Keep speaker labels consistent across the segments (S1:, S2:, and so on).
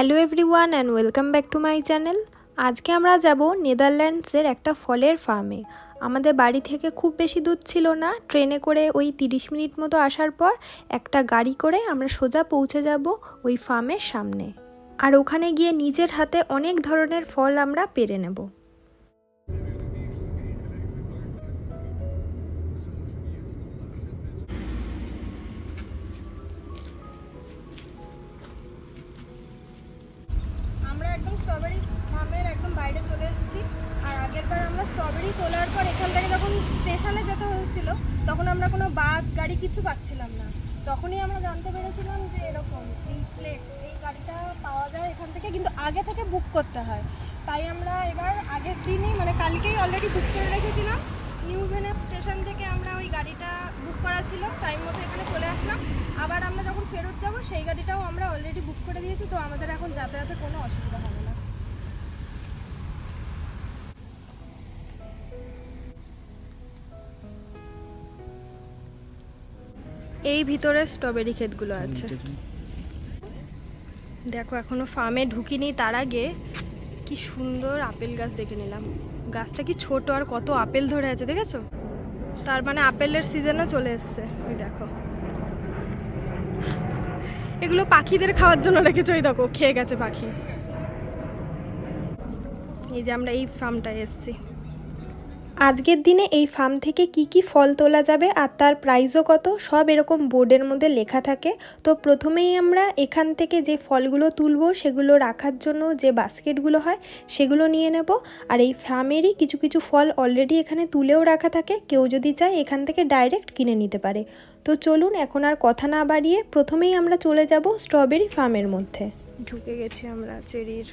S1: Hello everyone and welcome back to my channel. আজকে আমরা যাব নেদারল্যান্ডসের একটা ফলের ফার্মে। আমাদের বাড়ি থেকে খুব বেশি দূর ছিল না, ট্রেনে করে ওই 30 মিনিট মতো আসার পর একটা গাড়ি করে আমরা সোজা পৌঁছে যাব ওই ফার্মের সামনে। আর ওখানে গিয়ে নিজের হাতে অনেক ধরনের ফল আমরা পেরে নেব। স্ট্রবেরি ফার্মের একদম বাইরে চলে এসেছি। আর আগেরবার আমরা স্ট্রবেরি তোলার পর এখান থেকে যখন স্টেশনে যেতে হচ্ছিল তখন আমরা কোনো বাস গাড়ি কিছু পাচ্ছিলাম না। তখনই আমরা জানতে পেরেছিলাম যে এরকম এই গাড়িটা পাওয়া যায় এখান থেকে, কিন্তু আগে থেকে বুক করতে হয়। তাই আমরা এবার আগের দিনই মানে কালকেই অলরেডি বুক করে রেখেছিলাম। নিউ ভেনাস স্টেশন থেকে আমরা ওই গাড়িটা বুক করা ছিল, টাইম মতো এখানে চলে আসলাম। আবার আমরা যখন ফেরত যাব সেই গাড়িটাও আমরা অলরেডি বুক করে দিয়েছি, তো আমাদের এখন যাতায়াতে কোনো অসুবিধা হবে না। এই ভিতরে স্ট্রবেরি ক্ষেতগুলো আছে, দেখো এখনো ফার্মে ঢুকিনি। তার আগে কি সুন্দর আপেল গাছ দেখে নিলাম। গাছটা কি ছোট আর কত আপেল ধরে আছে দেখেছো? তার মানে আপেলের সিজনও চলে এসছে। ওই দেখো এগুলো পাখিদের খাওয়ার জন্য রেখেছে, ওই দেখো খেয়ে গেছে পাখি। এই যে আমরা এই ফার্মটায় এসছি। আজকের দিনে এই ফার্ম থেকে কি কি ফল তোলা যাবে আর তার প্রাইসও কত সব এরকম বোর্ডের মধ্যে লেখা থাকে। তো প্রথমেই আমরা এখান থেকে যে ফলগুলো তুলবো সেগুলো রাখার জন্য যে বাস্কেটগুলো হয় সেগুলো নিয়ে নেব। আর এই ফার্মেরই কিছু কিছু ফল অলরেডি এখানে তুলেও রাখা থাকে, কেউ যদি চায় এখান থেকে ডাইরেক্ট কিনে নিতে পারে। তো চলুন এখন আর কথা না বাড়িয়ে প্রথমেই আমরা চলে যাব স্ট্রবেরি ফার্মের মধ্যে। ঢুকে গেছি আমরা চেরির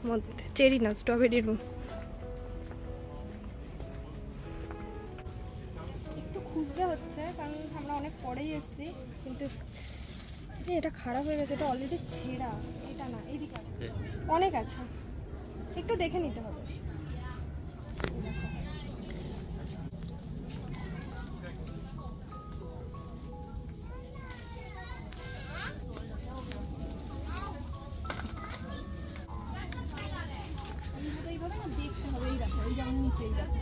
S1: মধ্যে, চেরি না স্ট্রবেরির। খুঁজতে হচ্ছে কারণ আমরা অনেক পরেই এসেছি, কিন্তু এটা খারাপ হয়ে গেছে, এটা অলরেডি ছেঁড়া। এটা না, এইদিকে অনেক আছে, একটু দেখে নিতে হবে। এইভাবে না দেখতে হবে। এই দেখো, এই যেমন নিচে এই দেখো,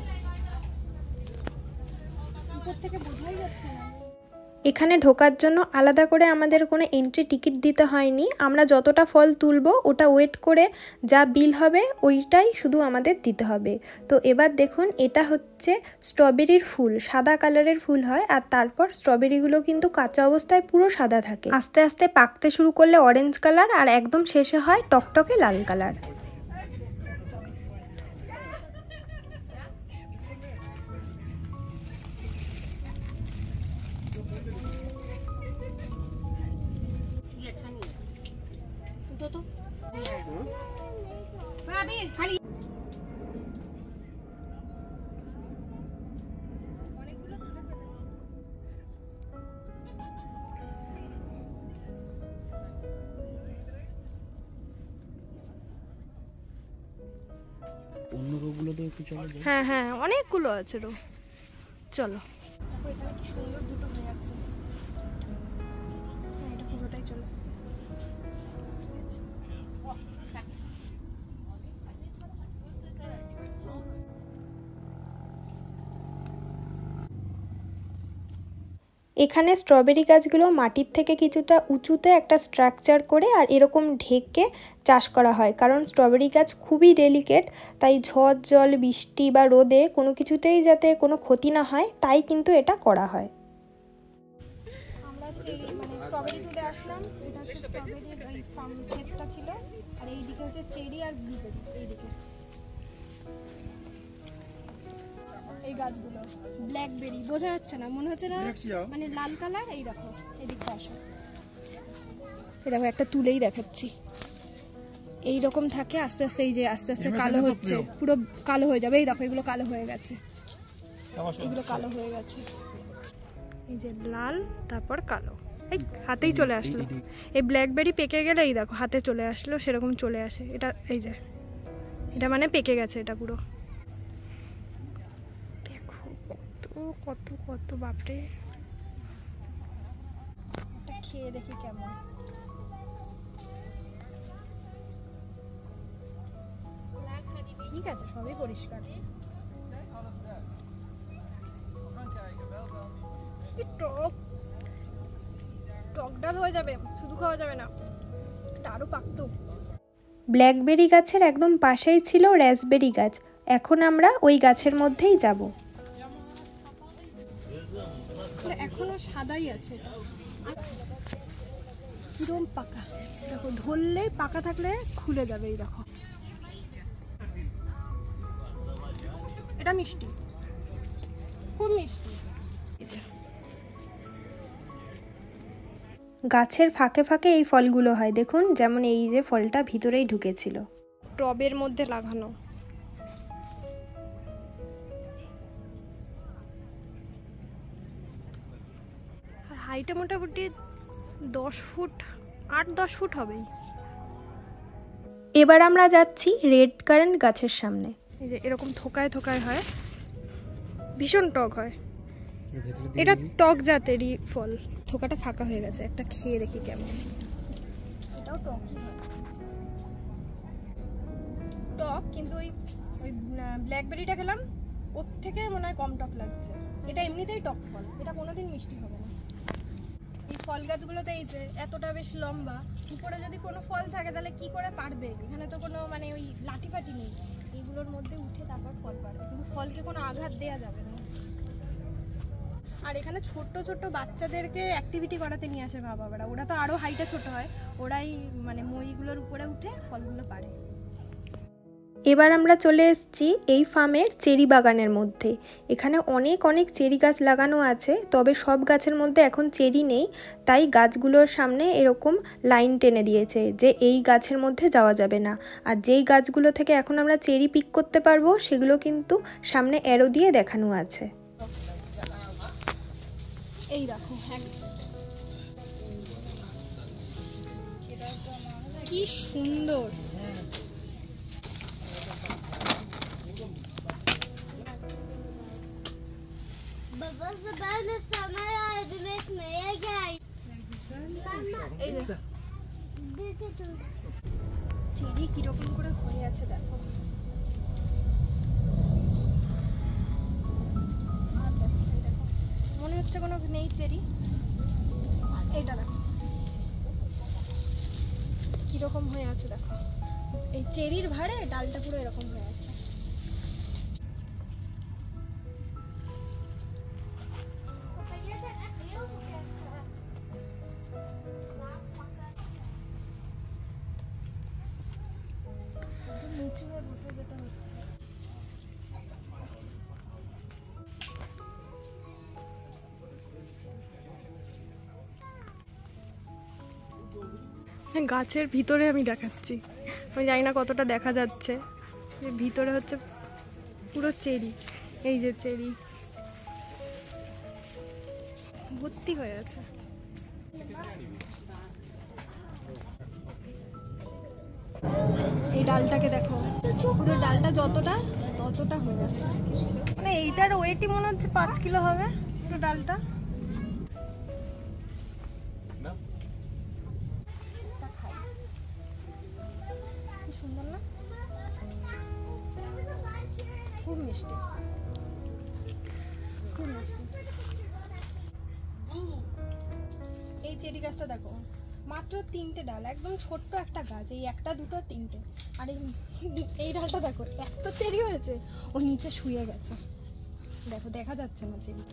S1: থেকে বোঝাই যাচ্ছে না। এখানে ঢোকার জন্য আলাদা করে আমাদের কোনো এন্ট্রি টিকিট দিতে হয়নি। আমরা যতটা ফল তুলবো ওটা ওয়েট করে যা বিল হবে ওইটাই শুধু আমাদের দিতে হবে। তো এবার দেখুন, এটা হচ্ছে স্ট্রবেরির ফুল, সাদা কালারের ফুল হয়। আর তারপর স্ট্রবেরিগুলো কিন্তু কাঁচা অবস্থায় পুরো সাদা থাকে, আস্তে আস্তে পাকতে শুরু করলে অরেঞ্জ কালার, আর একদম শেষে হয় টকটকে লাল কালার।
S2: অন্য রোগগুলো তো একটু চলে যায়।
S1: হ্যাঁ হ্যাঁ, অনেকগুলো আছে রো। চলো, এখানে কি সুন্দর দুটো হয়ে আছে। এটা পুরোটাই চলে আসছে। এখানে স্ট্রবেরি গাছগুলো মাটির থেকে কিছুটা উঁচুতে একটা স্ট্রাকচার করে আর এরকম ঢেকে চাষ করা হয়, কারণ স্ট্রবেরি গাছ খুবই ডেলিকেট। তাই ঝড় জল বৃষ্টি বা রোদে কোনো কিছুতেই যাতে কোনো ক্ষতি না হয় তাই কিন্তু এটা করা হয়। আমরা স্ট্রবেরি তুলে আসলাম, এটা হচ্ছে স্ট্রবেরির এই ফার্ম ক্ষেতটা ছিল। আর এইদিকে হচ্ছে চেরি আর ব্লুবেরি। এইদিকে এই গাছগুলো ব্ল্যাকবেরি, বোঝা যাচ্ছে না, মনে হচ্ছে না মানে লাল কালার। এই দেখো এদিকটা আসো, এই দেখো একটা তুলেই দেখাচ্ছি। এই রকম থাকে, আস্তে আস্তে এই যে আস্তে আস্তে কালো হচ্ছে, পুরো কালো হয়ে যাবে। এই দেখো এগুলো কালো হয়ে গেছে, এগুলো কালো হয়ে গেছে। এই যে লাল, তারপর কালো, এই হাতেই চলে আসলো। এই ব্ল্যাকবেরি পেকে গেলে এই দেখো হাতে চলে আসলো, সেরকম চলে আসে। এটা এই যে এটা মানে পেকে গেছে এটা পুরো। কত কত বাপরে, খেয়ে দেখি কেমন। ঠিক আছে, সবই পরিষ্কার। টক টক ডাল হয়ে যাবে, শুধু খাওয়া যাবে না, এটা আরো পাকতো।
S3: ব্ল্যাকবেরি গাছের একদম পাশেই ছিল রাসবেরি গাছ। এখন আমরা ওই গাছের মধ্যেই যাব।
S1: এখনো সাদাই আছে, কিরম পাকা দেখো, ধরলে পাকা থাকলে খুলে যাবে। এই দেখো, এটা মিষ্টি, খুব মিষ্টি।
S3: গাছের ফাঁকে ফাঁকে এই ফলগুলো হয়, দেখুন, যেমন এই যে ফলটা ভিতরেই ঢুকেছিল।
S1: টবের মধ্যে লাগানো। আর হাইটে মোটামুটি 10 ফুট, 8-10 ফুট হবেই।
S3: এবার আমরা যাচ্ছি রেড কারেন্ট গাছের সামনে।
S1: এই যে এরকম থোকায় থোকায় হয়, ভীষণ টক হয়। এটা টক জাতেরই ফল। থোকাটা ফাঁকা হয়ে গেছে, একটা খেয়ে দেখি কেমন। এটাও টকই হয়, টক, কিন্তু ওই ব্ল্যাকবেরিটা খেলাম, ওর থেকে মনে হয় কম টক লাগছে। এটা এমনিতেই টক ফল, এটা কোনোদিন মিষ্টি হবে না। এই ফল গাছগুলোতে এই যে এতটা বেশ লম্বা, উপরে যদি কোনো ফল থাকে তাহলে কি করে পারবে? এখানে তো কোনো মানে ওই লাঠি ফাটি নেই, এইগুলোর মধ্যে উঠে তারপর ফল পারবে, কিন্তু ফলকে কোনো আঘাত দেওয়া যাবে না। আর এখানে ছোট্ট ছোট্ট বাচ্চাদেরকে অ্যাক্টিভিটি করাতে নিয়ে আসে মা বাবারা, ওরা তো আরও হাইটে ছোট হয়, ওরাই মানে মইগুলোর উপরে উঠে ফলগুলো পারে।
S3: এবার আমরা চলে এসেছি এই ফার্মের চেরি বাগানের মধ্যে। এখানে অনেক অনেক চেরি গাছ লাগানো আছে, তবে সব গাছের মধ্যে এখন চেরি নেই, তাই গাছগুলোর সামনে এরকম লাইন টেনে দিয়েছে যে এই গাছের মধ্যে যাওয়া যাবে না। আর যেই গাছগুলো থেকে এখন আমরা চেরি পিক করতে পারবো সেগুলো কিন্তু সামনে অ্যারো দিয়ে দেখানো আছে।
S1: এই দেখো কি সুন্দর, চেরি কিরকম করে হয়ে আছে দেখো। মনে হচ্ছে কোনো নেই চেরি। এইটা দেখো কিরকম হয়ে আছে দেখো, এই চেরির ভারে ডালটা পুরো এরকম হয়ে আছে। গাছের ভিতরে আমি দেখাচ্ছি, আমি জানি না কতটা দেখা যাচ্ছে, ভিতরে হচ্ছে পুরো চেরি। এই যে চেরি ভর্তি হয়ে আছে। এই ডালটাকে দেখো, পুরো ডালটা যতটা ততটা হয়ে গেছে, মানে এইটার ওয়েটই মনে হচ্ছে 5 কিলো হবে পুরো ডালটা। সুন্দর না, খুব মিষ্টি, খুব মিষ্টি। এই চেরি গাছটা দেখো, মাত্র 3টে ডাল, একদম ছোট্ট একটা গাছ, এই একটা দুটো তিনটে। আর এই ডালটা দেখো এত চেরি হয়েছে, ও নিচে শুয়ে গেছে, দেখো দেখা যাচ্ছে না চেরি।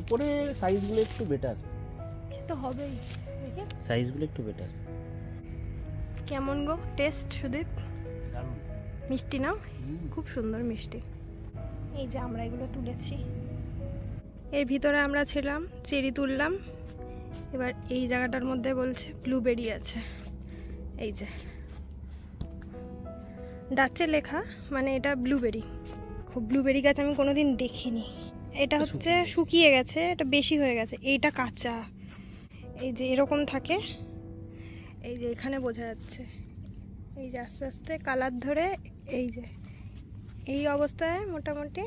S2: উপরে সাইজগুলো একটু বেটার,
S1: খেতে হবেই, দেখে
S2: সাইজগুলো একটু বেটার।
S1: কেমন গো টেস্ট সুদীপ? মিষ্টি না? খুব সুন্দর মিষ্টি। এই যে আমরা এগুলো তুলেছি, এর ভিতরে আমরা ছিলাম, চেরি তুললাম। এবার এই জায়গাটার মধ্যে বলছে ব্লুবেরি আছে, এই যে ডাচে লেখা, মানে এটা ব্লুবেরি। খুব ব্লুবেরি গাছ আমি কোনোদিন দেখিনি। এটা হচ্ছে শুকিয়ে গেছে, এটা বেশি হয়ে গেছে, এইটা কাঁচা। এই যে এরকম থাকে, এই যে এখানে বোঝা যাচ্ছে, এই যে আস্তে আস্তে কালার ধরে, এই যে এই অবস্থায় মোটামুটি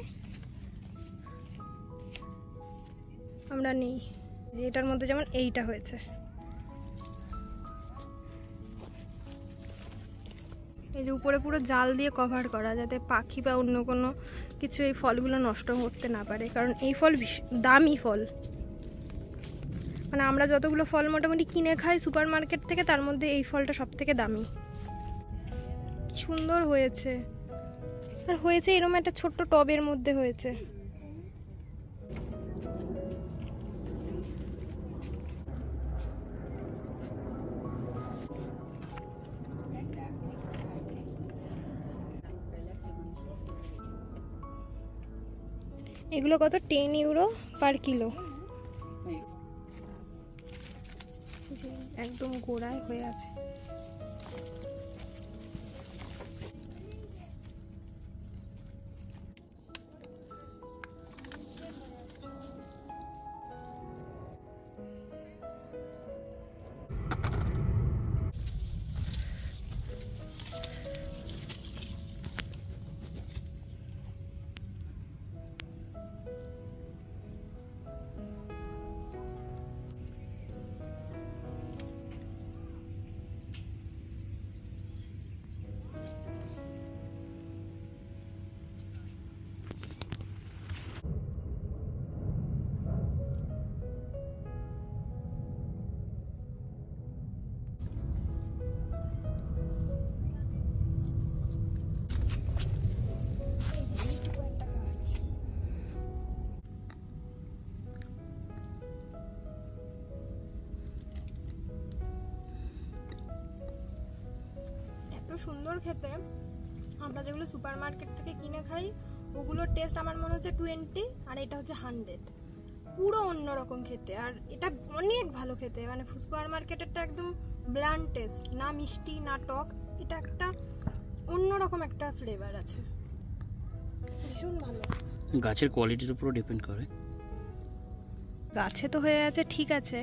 S1: আমরা নেই, যে এটার মধ্যে যেমন এইটা হয়েছে। এই যে উপরে পুরো জাল দিয়ে কভার করা, যাতে পাখি বা অন্য কোনো কিছু এই ফলগুলো নষ্ট করতে না পারে, কারণ এই ফল দামি ফল। মানে আমরা যতগুলো ফল মোটামুটি কিনে খাই সুপার মার্কেট থেকে, তার মধ্যে এই ফলটা সব থেকে দামি। কি সুন্দর হয়েছে, আর হয়েছে এরকম একটা ছোট্ট টবের মধ্যে হয়েছে। এগুলো কত? 10 ইউরো পার কিলো। একদম গোড়ায় হয়ে আছে। সুন্দর খেতে। আমরা যেগুলো সুপার মার্কেট থেকে কিনে খাই ওগুলোর টেস্ট আমার মনে হচ্ছে 20, আর এটা হচ্ছে 100, পুরো অন্যরকম খেতে। আর এটা অনেক ভালো খেতে, মানে সুপার মার্কেটেরটা একদম ব্ল্যান্ড টেস্ট, না মিষ্টি না টক, এটা একটা অন্যরকম একটা ফ্লেভার আছে, ভীষণ ভালো।
S2: গাছের কোয়ালিটির উপর ডিপেন্ড করে।
S1: গাছে তো হয়ে আছে ঠিক আছে,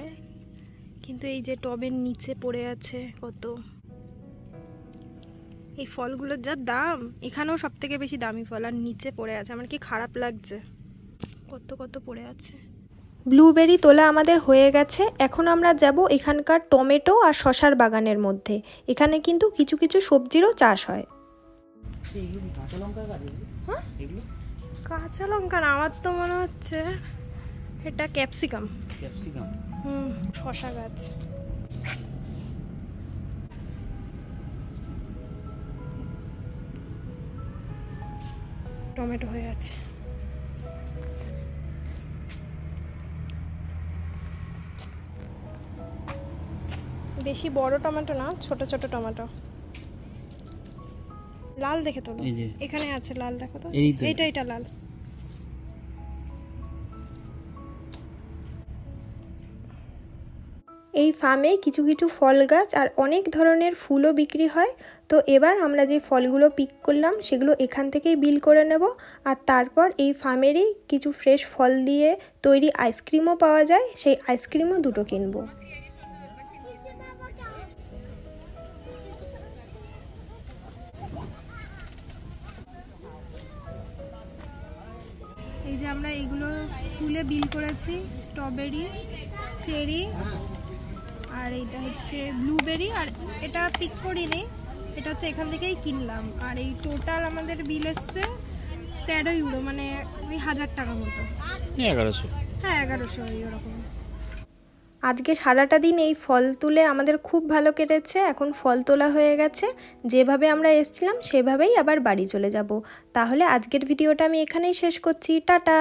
S1: কিন্তু এই যে টবের নিচে পড়ে আছে কত, এই ফলগুলোর যা দাম, এখানেও সব থেকে বেশি দামি ফল, আর নিচে পড়ে আছে। আমার কি খারাপ লাগছে, কত কত পড়ে আছে।
S3: ব্লুবেরি তোলা আমাদের হয়ে গেছে। এখন আমরা যাব এখানকার টমেটো আর শশার বাগানের মধ্যে। এখানে কিন্তু কিছু কিছু সবজিরও চাষ হয়।
S2: কাঁচা লঙ্কা গাছ?
S1: হ্যাঁ,
S2: এগুলো
S1: কাঁচা লঙ্কা না, আমার তো মনে হচ্ছে এটা ক্যাপসিকাম।
S2: ক্যাপসিকাম?
S1: শশা গাছ। টমেটো হয়ে আছে। বেশি বড় টমেটো না, ছোট ছোট টমেটো। লাল দেখে তো, এখানে আছে লাল, দেখো তো, এইটা লাল।
S3: এই ফার্মে কিছু কিছু ফল গাছ আর অনেক ধরনের ফুলও বিক্রি হয়। তো এবার আমরা যে ফলগুলো পিক করলাম সেগুলো এখান থেকেই বিল করে নেব, আর তারপর এই ফার্মেরই কিছু ফ্রেশ ফল দিয়ে তৈরি আইসক্রিমও পাওয়া যায়, সেই আইসক্রিমও 2টো কিনবো।
S1: এই যে আমরা এগুলো তুলে বিল করেছি, স্ট্রবেরি, চেরি, আর এটা হচ্ছে ব্লুবেরি, আর এটা পিক করিনি, এটা হচ্ছে এখান থেকেই কিনলাম। আর এই টোটাল আমাদের বিল এসছে 13 ইউরো, মানে ওই 1000 টাকা মতো।
S2: 1100?
S1: হ্যাঁ 1100 ওরকম।
S3: আজকে সারাটা দিন এই ফল তুলে আমাদের খুব ভালো কেটেছে। এখন ফল তোলা হয়ে গেছে, যেভাবে আমরা এসেছিলাম সেভাবেই আবার বাড়ি চলে যাব। তাহলে আজকের ভিডিওটা আমি এখানেই শেষ করছি। টাটা।